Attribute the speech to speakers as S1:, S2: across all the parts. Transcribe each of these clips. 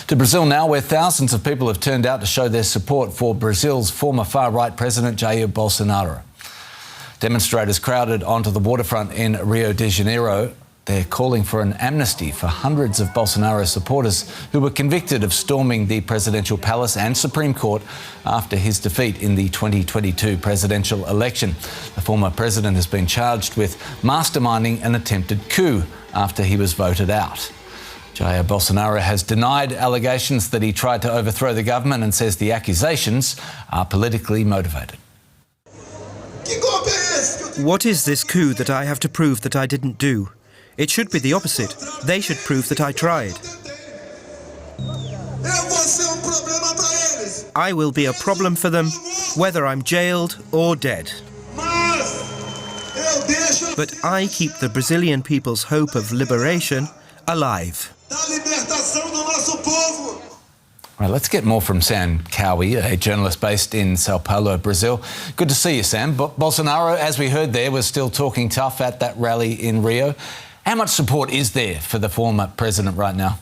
S1: To Brazil now, where thousands of people have turned out to show their support for Brazil's former far-right president, Jair Bolsonaro. Demonstrators crowded onto the waterfront in Rio de Janeiro. They're calling for an amnesty for hundreds of Bolsonaro supporters who were convicted of storming the presidential palace and Supreme Court after his defeat in the 2022 presidential election. The former president has been charged with masterminding an attempted coup after he was voted out. Jair Bolsonaro has denied allegations that he tried to overthrow the government and says the accusations are politically motivated.
S2: What is this coup that I have to prove that I didn't do? It should be the opposite. They should prove that I tried. I will be a problem for them, whether I'm jailed or dead. But I keep the Brazilian people's hope of liberation alive.
S1: Right, let's get more from Sam Cowie, a journalist based in Sao Paulo, Brazil. Good to see you, Sam. Bolsonaro, as we heard there, was still talking tough at that rally in Rio. How much support is there for the former president right now?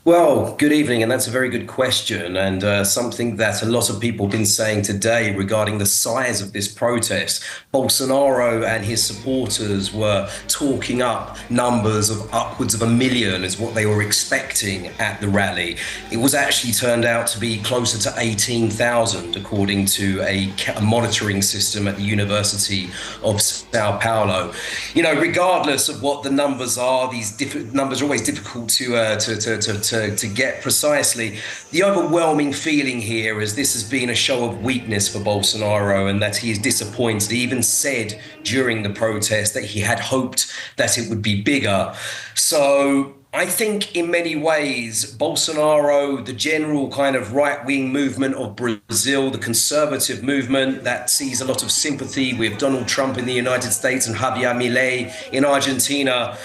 S3: Well, good evening, and that's a very good question, and something that a lot of people have been saying today regarding the size of this protest. Bolsonaro and his supporters were talking up numbers of upwards of 1 million as what they were expecting at the rally. It was actually turned out to be closer to 18,000, according to a monitoring system at the University of Sao Paulo. You know, regardless of what the numbers are, these numbers are always difficult to get precisely. The overwhelming feeling here is this has been a show of weakness for Bolsonaro and that he is disappointed. He even said during the protest that he had hoped that it would be bigger. So I think in many ways, Bolsonaro, the general kind of right-wing movement of Brazil, the conservative movement that sees a lot of sympathy with Donald Trump in the United States and Javier Milei in Argentina,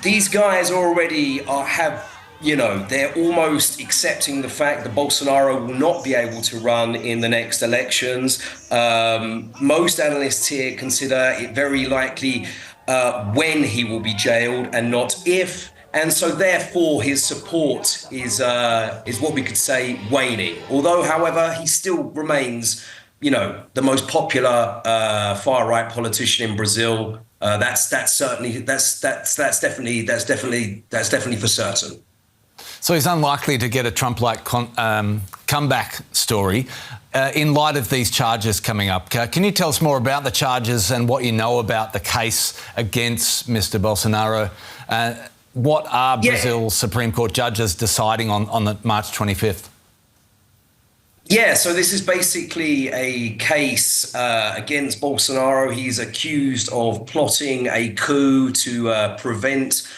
S3: these guys already they're almost accepting the fact that Bolsonaro will not be able to run in the next elections. Most analysts here consider it very likely when he will be jailed and not if. And so therefore his support is what we could say waning. Although, however, he still remains, the most popular far-right politician in Brazil. That's definitely for certain.
S1: So he's unlikely to get a Trump-like comeback story in light of these charges coming up. Can you tell us more about the charges and what you know about the case against Mr. Bolsonaro? What are Brazil's Supreme Court judges deciding on the March 25th?
S3: Yeah, so this is basically a case against Bolsonaro. He's accused of plotting a coup to prevent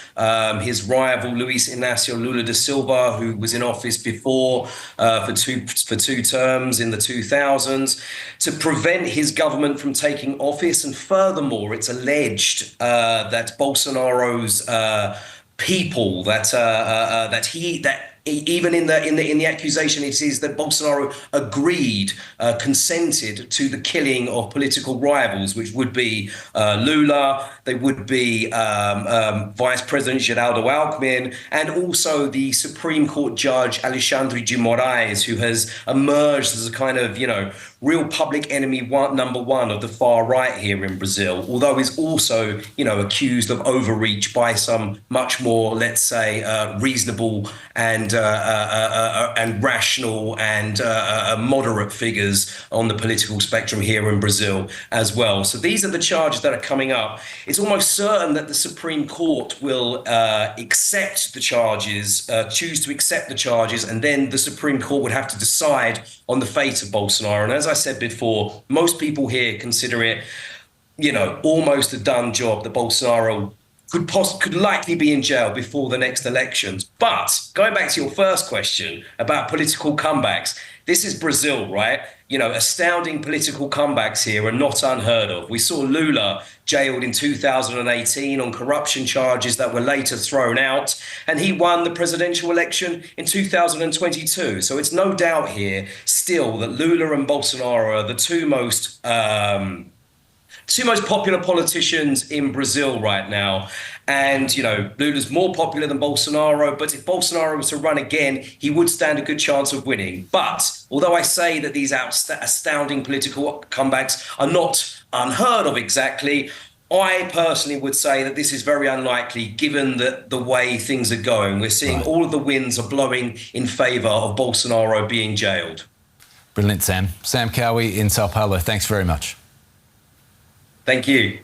S3: his rival Luiz Inácio Lula da Silva, who was in office before for two terms in the 2000s, to prevent his government from taking office. And furthermore, it's alleged that Bolsonaro's people even in the accusation, it is that Bolsonaro agreed, consented to the killing of political rivals, which would be Lula, they would be Vice President Geraldo Alckmin, and also the Supreme Court Judge Alexandre de Moraes, who has emerged as a kind of, real public enemy number one of the far right here in Brazil, although is also, accused of overreach by some much more, let's say, reasonable and rational and moderate figures on the political spectrum here in Brazil as well. So these are the charges that are coming up. It's almost certain that the Supreme Court will accept the charges, choose to accept the charges, and then the Supreme Court would have to decide on the fate of Bolsonaro. And as I said before, most people here consider it, almost a done job that Bolsonaro could likely be in jail before the next elections. But going back to your first question about political comebacks, this is Brazil, right? Astounding political comebacks here are not unheard of. We saw Lula jailed in 2018 on corruption charges that were later thrown out, and he won the presidential election in 2022. So it's no doubt here still that Lula and Bolsonaro are the two most popular politicians in Brazil right now. And, Lula's more popular than Bolsonaro, but if Bolsonaro was to run again, he would stand a good chance of winning. But although I say that these astounding political comebacks are not unheard of exactly, I personally would say that this is very unlikely given the way things are going. We're seeing all of the winds are blowing in favour of Bolsonaro being jailed.
S1: Brilliant, Sam. Sam Cowie in Sao Paulo, thanks very much.
S3: Thank you.